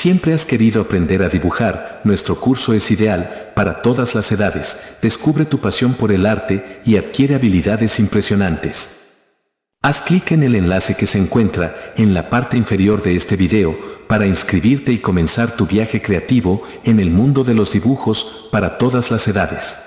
Siempre has querido aprender a dibujar, nuestro curso es ideal para todas las edades. Descubre tu pasión por el arte y adquiere habilidades impresionantes. Haz clic en el enlace que se encuentra en la parte inferior de este video para inscribirte y comenzar tu viaje creativo en el mundo de los dibujos para todas las edades.